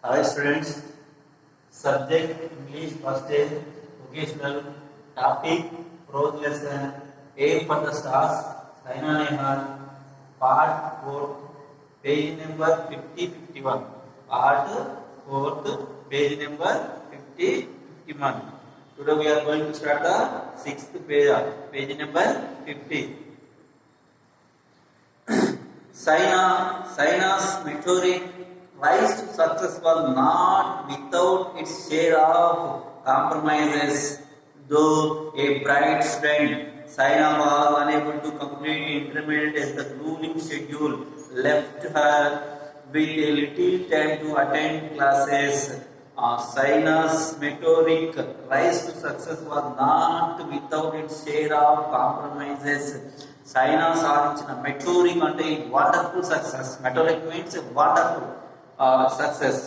Hi students, subject English first stage, vocational, topic, prose lesson, A for the stars, Saina Nehal, part 4, page number 50-51, part 4th, page number 50-51. Today we are going to start the 6th page number 50. Saina's meteoric rise to success was not without its share of compromises. Though a bright student, Saina was unable to complete intermediate as the grueling schedule left her with a little time to attend classes. Saina's meteoric rise to success was not without its share of compromises. Saina సాధించిన మెటూరింగ్ అంటే wonderful success. మెటూరింగ్ means wonderful success.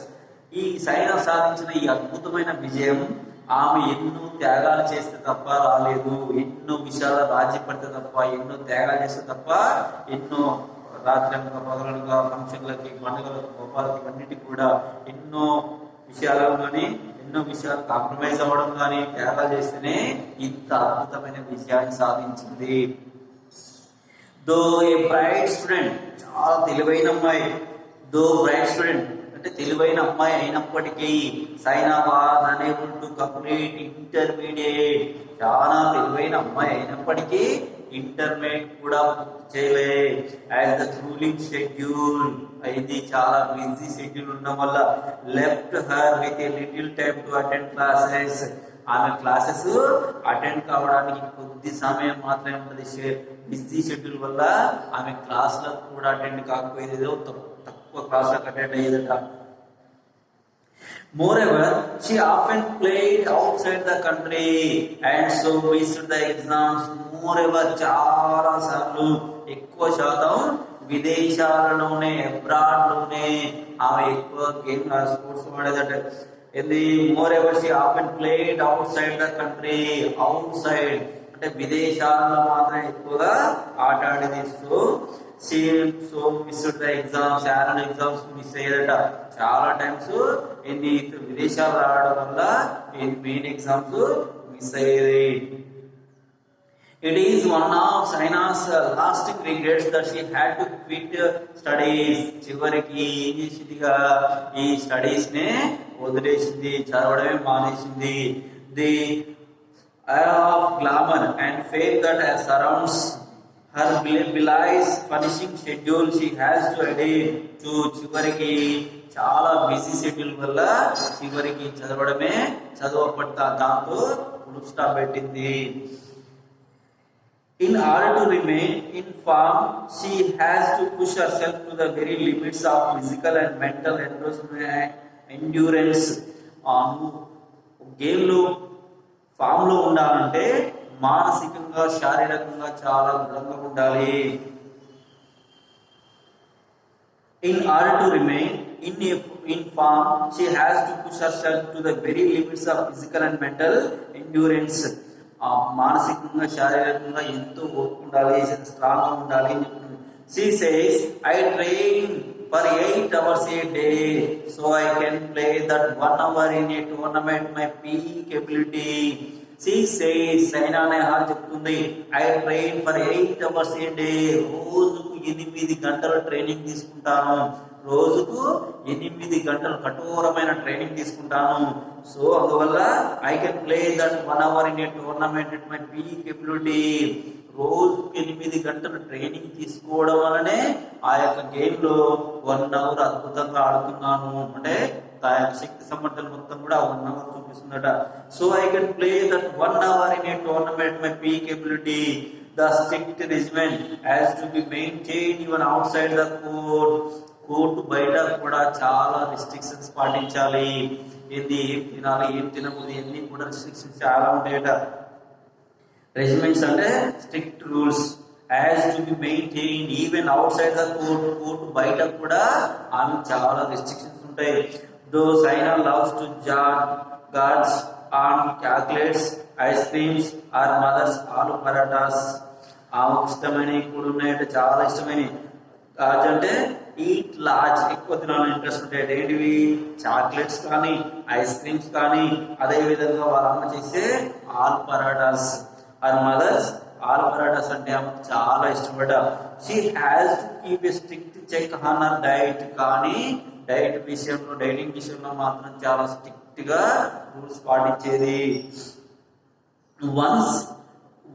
ఈ సైనా సాధించిన ఈ అద్భుతమైన విజయం ఆమె ఎన్నో త్యాగాలు చేస్తే తప్ప రాలేదు. ఎన్నో విషయాలు రాజీ పడితే తప్ప, ఎన్నో త్యాగాలు చేస్తే తప్ప, ఎన్నో రాత్రంగా పగలనుగా ఫంక్షన్లకి, పండుగలకు, గోపాలకి, అన్నిటికీ కూడా ఎన్నో విషయాలలో కానీ ఎన్నో విషయాలు కాంప్రమైజ్ అవ్వడం కానీ త్యాగాలు చేస్తేనే ఇంత అద్భుతమైన విజయాన్ని సాధించింది. దో ఏ బ్రైట్ స్టూడెంట్, చాలా తెలివైన అమ్మాయి. దో బ్రైట్ స్టూడెంట్ అంటే తెలివైన అమ్మాయి అయినప్పటికీ Saina was unable to complete intermediate. చాలా తెలివైన అమ్మాయి అయినప్పటికీ ఇంటర్మీడియట్ కూడా చేయలే. యాజ్ ద రూలింగ్ షెడ్యూల్, ఇది చాలా బిజీ షెడ్యూల్ ఉండడం వల్ల left her with a little time to attend classes. ఆమె క్లాసెస్ అటెండ్ కావడానికి కొద్ది సమయం మాత్రమే ఉంటుంది. బిజీ షెడ్యూల్ వల్ల ఆమె క్లాసులకు కూడా అటెండ్ కాకపోయేదో, తక్కువ క్లాసులకు attend అయ్యేదట. Moreover, she often played outside the country and so missed the exams. Moreover, చాలా సార్లు, ఎక్కువ శాతం విదేశాలలోనే, అబ్రాడ్ లోనే ఆమె ఎక్కువ గేమ్ స్పోర్ట్స్ ఆడేదట. Moreover, she often played outside the country. Outside అంటే విదేశాలలో మాత్రం ఎక్కువగా ఆట ఆడేది. So missed the exams, annual exams miss అయ్యేదట. చాలా టైమ్స్ విదేశాలు రావడం వల్ల మెయిన్ ఎగ్జామ్స్ మిస్ అయ్యేది. It is one of Saina's lasting regrets that she had to quit studies. చివరికి ఏం చేసిందిగా, ఈ స్టడీస్ నే వదిలేసింది, చదవడమే మానేసింది. The era of glamour and fame that surrounds her belies punishing schedule she has to adhere to. చివరికి చాలా busy schedule వల్ల చివరికి చదవడమే చదవబడతా, దాంతో ఫుల్ స్టాప్ పెట్టింది. In order to remain in form, she has to push herself to the very limits of physical and mental endurance. Game లో form లో ఉండాలంటే మానసికంగా, శారీరకంగా చాలా దృఢంగా ఉండాలి. In order to remain in form, she has to push herself to the very limits of physical and mental endurance. మానసికంగా, శారీరకంగా ఎంతో ఓర్పుండాలి, స్ట్రాంగ్ గా ఉండాలి అని చెప్తుంది. She says, I train for 8 hours a day so I can play that 1 hour in a tournament my peak ability. She says, Saina Nehal చెప్తుంది, I train for 8 hours a day. రోజుకు 8 గంటల training తీసుకుంటాను. రోజుకు 8 గంటలు కఠోరమైన training తీసుకుంటాను. So అందువల్ల I can play that 1 hour in a tournament at my peak ability. రోజుకు 8 గంటలు ట్రైనింగ్ తీసుకోవడం వల్లనే ఆ యొక్క గేమ్ లో 1 hour అద్భుతంగా ఆడుతున్నాను. అంటే శక్తి సమర్థలు మొత్తం కూడా 1 hour చూపిస్తుందట. So I can play that 1 hour in a tournament my peak ability. The strict regimen has to be maintained even outside the court. Court బయట కూడా చాలా రిస్ట్రిక్షన్స్ పాటించాలి. ఏం తినాలి, ఏం తినకూడదు, ఇవన్నీ కూడా రిస్ట్రిక్షన్స్ చాలా ఉంటాయట. రెజిమెంట్స్ అంటే strict rules. Has to be maintain even outside the court. Court బయట కూడా ఆమె చాలా రిస్ట్రిక్షన్స్ ఉంటాయి. Though Saina loves to gorge on chocolates, ice creams or mother's aloo parathas. ఆమెకు ఇష్టమైనవి కూడా ఉన్నాయంటే, చాలా ఇష్టమైనవి. గార్డ్స్ అంటే ఈట్ లార్జ్, ఎక్కువ తినాలని ఇంట్రెస్ట్ ఉంటాయి. ఏంటివి? చాక్లెట్స్ కానీ, ఐస్ క్రీమ్స్ కానీ, అదే విధంగా వాళ్ళ అమ్మ చేసే ఆల్ పరాటాస్. హర్ మదర్స్ ఆల్ పరాటాస్ అంటే ఆమెకు చాలా ఇష్టపడ్డ. She has to keep a strict check on her diet, కానీ డైటింగ్ విషయంలో మాత్రం చాలా స్ట్రిక్ట్ గా రూల్స్ పాటించేది.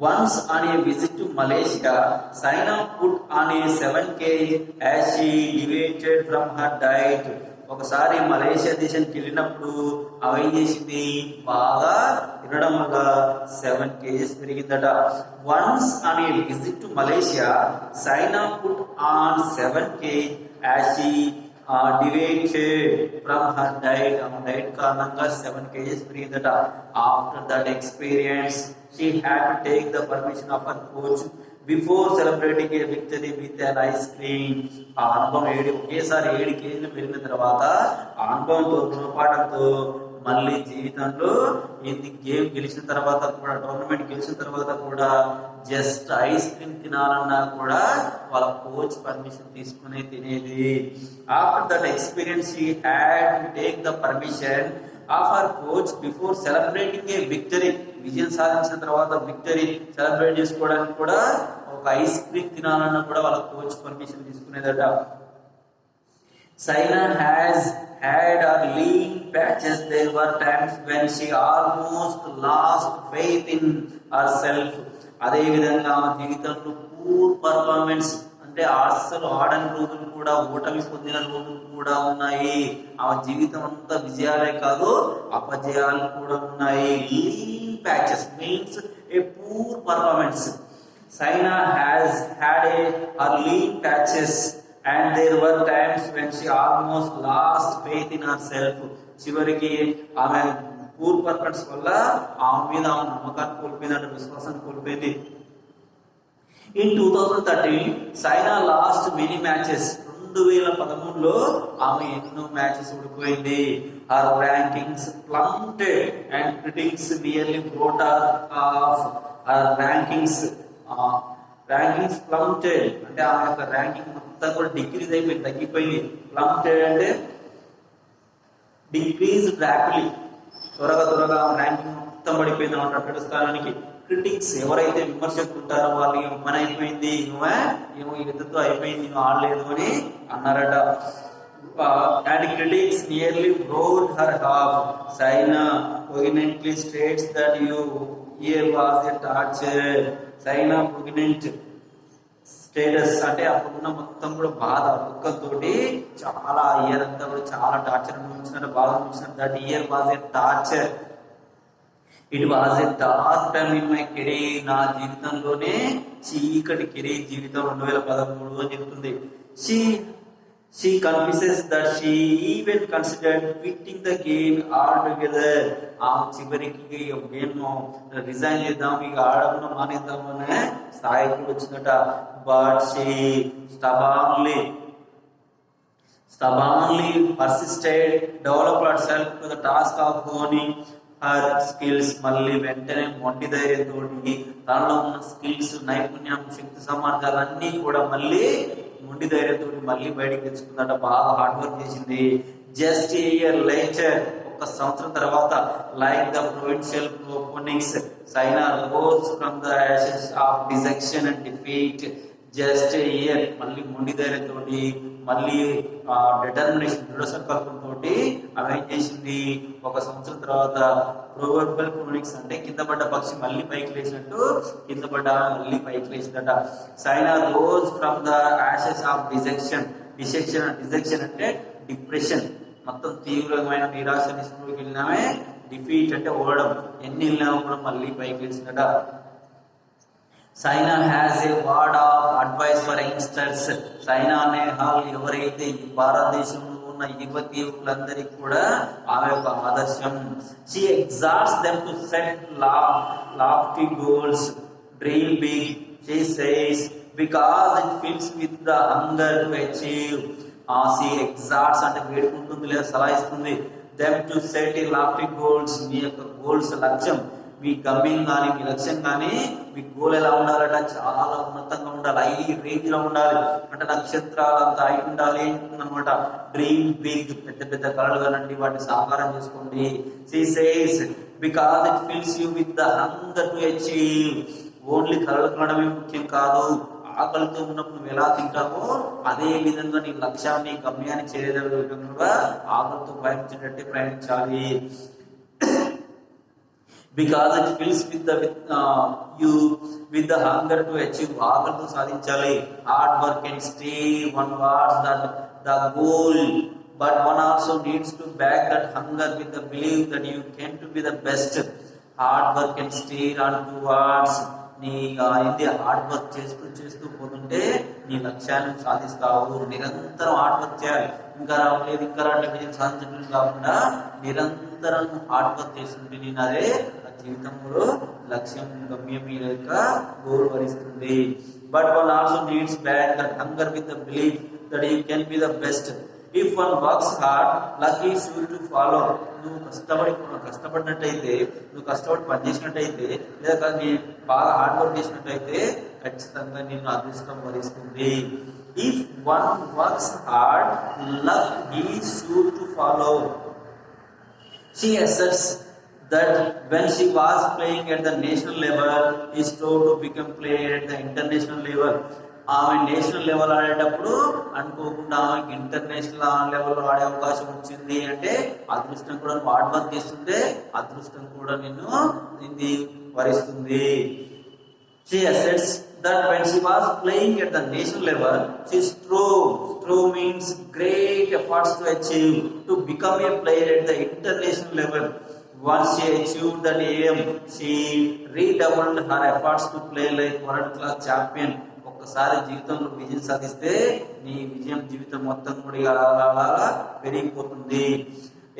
Once on a visit to Malaysia, Saina put on a 7 kg as she deviated from her diet. ఒకసారి మలేషియా దేశానికి వెళ్ళినప్పుడు అవి ఏం చేసింది? బాగా తినడం వల్ల 7 kgs పెరిగిందట. Once on a visit to Malaysia, Saina put on 7 kg as she deviated from her diet. ఆమె డైట్ కారణంగా 7 kgs పెరిగిందట. After that experience she had to take the permission of her coach before celebrating a victory with an ice cream. ఆ అనుభవం ఒకేసారి 7 కేజీలు పెరిగిన తర్వాత ఆ అనుభవంతో, గుణపాఠంతో మళ్ళీ జీవితంలో ఇది గేమ్ గెలిచిన తర్వాత కూడా, టోర్నమెంట్ గెలిచిన తర్వాత కూడా జస్ట్ ఐస్ క్రీమ్ తినాలన్నా కూడా వాళ్ళ కోచ్ పర్మిషన్ తీసుకునే తినేది. After that experience she had to take the permission of her coach before celebrating a victory. విజయం సాధించిన తర్వాత విక్టరీ సెలబ్రేట్ చేసుకోవడానికి కూడా ఒక ఐస్ క్రీమ్ తినాలన్నా కూడా వాళ్ళ కోచ్ పర్మిషన్ తీసుకునేదట. Saina has had her lean patches. There were times when she almost lost faith in herself. అదే విధంగా జీవితంలో పూర్ పర్ఫార్మెన్స్ అంటే అస్సలు ఆడని రోజులు కూడా, ఓటమి పొందిన రోజులు కూడా ఉన్నాయి. ఆ జీవితం అంతా విజయాలే కాదు, అపజయాలు కూడా ఉన్నాయి. Lean patches means a poor performance. Saina has had her lean patches and there were times when she almost lost faith in herself. చివరికి ఆమె పూర్ పర్ఫార్మెన్స్ వల్ల ఆమె మీద ఆమె నమ్మకాన్ని కోల్పోయిందంటే, విశ్వాసాన్ని కోల్పోయింది. In 2013, Saina lost many matches. 2013లో ఆమె ఎన్నో మ్యాచెస్ ఓడిపోయింది. Her rankings plummeted and critics nearly wrote her off. Her rankings plummeted అంటే ఆమె యొక్క ర్యాంకింగ్ మొత్తం కూడా డిక్రీజ్ అయిపోయింది, తగ్గిపోయింది. ప్లమ్టెడ్ అంటే డిక్రీజ్ ర్యాపిడ్లీ, త్వరగా ఆమె ర్యాంకింగ్ మొత్తం పడిపోయింది అన్నమాట అక్కడ స్థానానికి. క్రిటిక్స్ ఎవరైతే విమర్శకులు ఉంటారో వాళ్ళు ఏమో పని అయిపోయింది, ఏమో యుద్ధతో అయిపోయింది, ఏమో ఆడలేదు అని అన్నారట. And critics nearly wrote her off. Saina poignantly states that year was a torture. Saina poignant status అంటే అప్పుడున్న మొత్తం కూడా బాధ, దుఃఖంతో చాలా ఇయర్ అంతా కూడా చాలా టార్చర్ అనుభవించినట్టు, బాధ అనిపించినట్టు. That year was a torture. It was a dark time in my career. నా జీవితంలోనే చీకటి కెరీర్ జీవితం 2013 అని చెప్తుంది. She confesses that she even considered quitting the game altogether. ఆ చివరికి గేమ్ రిజైన్ చేద్దాం, ఇక ఆడకుండా మానేద్దాం అనే స్థాయికి వచ్చిందట. But she stubbornly persisted, developed herself to the task of honing her skills. మళ్ళీ వెంటనే మొండి ధైర్యంతో తనలో ఉన్న స్కిల్స్, నైపుణ్యం, శక్తి సామర్థ్యాలన్నీ కూడా మళ్ళీ మొండి ధైర్యంతో మళ్ళీ బయటకు తెచ్చుకుందట. బాగా హార్డ్ వర్క్ చేసింది. జస్ట్ ఏ ఇయర్ లేటర్, ఒక సంవత్సరం తర్వాత, like the provincial phoenix, Saina rose from the ashes of dejection and defeat. Just a year మళ్ళీ మొండి ధైర్యంతో, మళ్ళీ డిటర్మినేషన్, దృఢ సంకల్పంతో ఆమె ఏం చేసింది? ఒక సంవత్సరం తర్వాత ప్రొవర్బల్ ఫోనిక్స్ అంటే కింద పడ్డ పక్షి మళ్ళీ పైకి లేచినట్టు కింద పడ్డ మళ్ళీ పైకి లేచిందట. Saina rose from the ashes of dejection. Dejection అంటే డిప్రెషన్, మొత్తం తీవ్రమైన నిరాశ నిస్పృహకి వెళ్ళినామే. డిఫీట్ అంటే ఓడడం, ఎన్ని వెళ్ళినా కూడా మళ్ళీ పైకి లేచిందట. Saina has a word of advice for youngsters. Saina Nehwal ఎవరైతే భారతదేశంలో ఉన్న యువతీయులందరికీ కూడా ఆమె యొక్క ఆదర్శం. She exhorts them to set lofty goals, dream big, she says, because it fills with the hunger to achieve. She exhorts అంటే వేడుకుంటుంది లేదా సలహా ఇస్తుంది. them to set a lofty goals, మీ యొక్క గోల్స్, లక్ష్యం మీ గమ్యం కానీ మీ లక్ష్యం కానీ మీ గోల్ ఎలా ఉండాలట, చాలా ఉన్నతంగా ఉండాలి, హై రేంజ్ లో ఉండాలి. అంటే నక్షత్రాలంతా హైట్ ఉండాలి అనమాట. డ్రీమ్ బిగ్, పెద్ద పెద్ద కళలు కనండి, వాటిని సాకారం చేసుకోండి. she says because it fills you with the hunger to achieve. Only కళలు కనడమే ముఖ్యం కాదు, ఆకలితో ఉన్నప్పుడు నువ్వు ఎలా తింటావో అదే విధంగా నీ లక్ష్యాన్ని గమ్యాన్ని చేరే విధంగా ఆకలితో ప్రయాణించేటట్టే ప్రయాణించాలి. Because it fills with the hunger to achieve. ఆకలితో సాధించాలి. Hard work and stay one what's that the goal, but one also needs to back that hunger with the believe that you can to be the best. Hard work and stay on to what's. నీ హార్డ్ వర్క్ చేస్తూ పోతుంటే నీ లక్ష్యాన్ని సాధిస్తావు. నిరంతరం hard work చేయాలి. ఇంకా రావట్లేదు ఇంకా రావట్లేదు విజయం సాధించడం కాకుండా నిరంతరం హార్డ్ వర్క్ చేస్తుంటే నేను అదే జీవితంలో లక్ష్యం గమ్యం మీ యొక్క గోల్ వరిస్తుంది. But one also needs back that hunger with the belief that you can be the best. If one works hard luck is sure to follow. నువ్వు కష్టపడినట్టయితే, నువ్వు కష్టపడి పనిచేసినట్టయితే, లేదా నీ బాగా హార్డ్ వర్క్ చేసినట్టయితే ఖచ్చితంగా నిన్ను అదృష్టం వరిస్తుంది. If one works hard luck is sure to follow. She asserts that when she was playing at the national level, she strove to become player at the international level. ఆమె national level ఆడేటప్పుడు అనుకోకుండా ఆమెకి international లెవెల్లో ఆడే అవకాశం వచ్చింది అంటే అదృష్టం కూడా హార్డ్ వర్క్ చేస్తుంటే అదృష్టం కూడా నిన్ను వరిస్తుంది. She asserts that when she was playing at the national level, she strove means great efforts to achieve, to become a player at the international level. Once she achieved that aim, she redoubled her efforts to play like world class champion. ఒక్కసారి జీవితంలో విజయం సాధిస్తే నీ విజయం జీవితం మొత్తం కూడా అలా పెరిగిపోతుంది.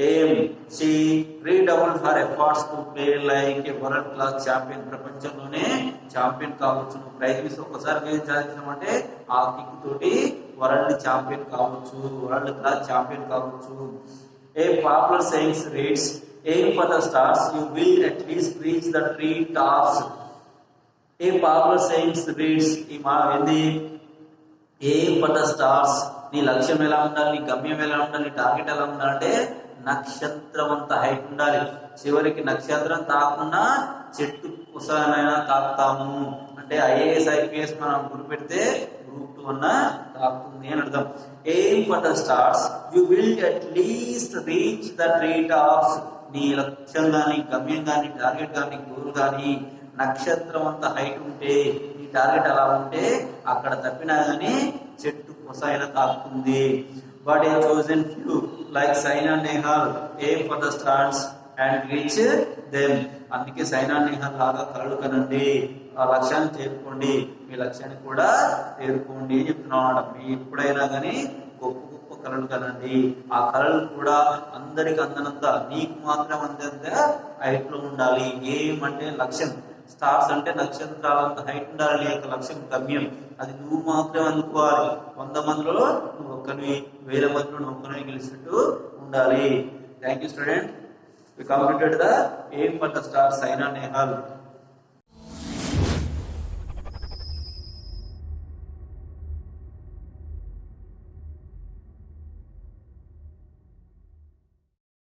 ఏం she redoubled her efforts to play like a world class champion. ప్రపంచంలోనే ఛాంపియన్ కావచ్చు. నువ్వు ప్రయత్నిస్తే ఒక్కసారి విజయం సాధించమంటే ఆ కిక్ తోటి వరల్డ్ ఛాంపియన్ కావచ్చు, వరల్డ్ క్లాస్ ఛాంపియన్ కావచ్చు. A popular science reads aim for the stars, you will at least reach the tree tops. A popular saying reads aim for the stars. నీ లక్ష్యం ఎలా ఉండాలి, నీ గమ్యం ఎలా ఉండాలి, నీ టార్గెట్ ఎలా ఉండాలంటే నక్షత్రం అంత హైట్ ఉండాలి. చివరికి నక్షత్రం తాకుండా చెట్టు కుసనైనా తాకుతాము అంటే ఐఏఎస్ ఐపీఎస్ మనం గుర్తుపెడితే గ్రూప్ 2 అన్న తాకుతుంది అని అర్థం. Aim for the stars, you will at least reach the tree tops. నీ లక్ష్యం కానీ గమ్యం కానీ టార్గెట్ కానీ గోల్ కానీ నక్షత్రం అంత హైట్ ఉంటే, నీ టార్గెట్ అలా ఉంటే అక్కడ తప్పినా కానీ చెట్టు కొసైనా తాకుతుంది. But a chosen few like Saina Nehwal aim for the stars and reach them. అందుకే సైనా నెహ్వాల్ లాగా కలలు కనండి, ఆ లక్ష్యాన్ని చేరుకోండి, మీ లక్ష్యాన్ని కూడా చేరుకోండి అని చెప్తున్నాడు. మీ ఎప్పుడైనా కానీ గొప్ప గొప్ప కళలు కనండి. ఆ కళలు కూడా అందరికి అందనంత, నీకు మాత్రం అందంత హైట్ లో ఉండాలి. ఏమంటే లక్ష్యం, స్టార్స్ అంటే నక్షత్రాలంత హైట్ ఉండాలి యొక్క లక్ష్యం గమ్యం. అది నువ్వు మాత్రమే అందుకోవాలి. 100 మందిలో నువ్వు ఒక్కరివి, 1000 మందిలో నువ్వు ఒక్కరిని గెలిచినట్టు ఉండాలి. Thank you student. We completed the aim for the star Saina Nehwal.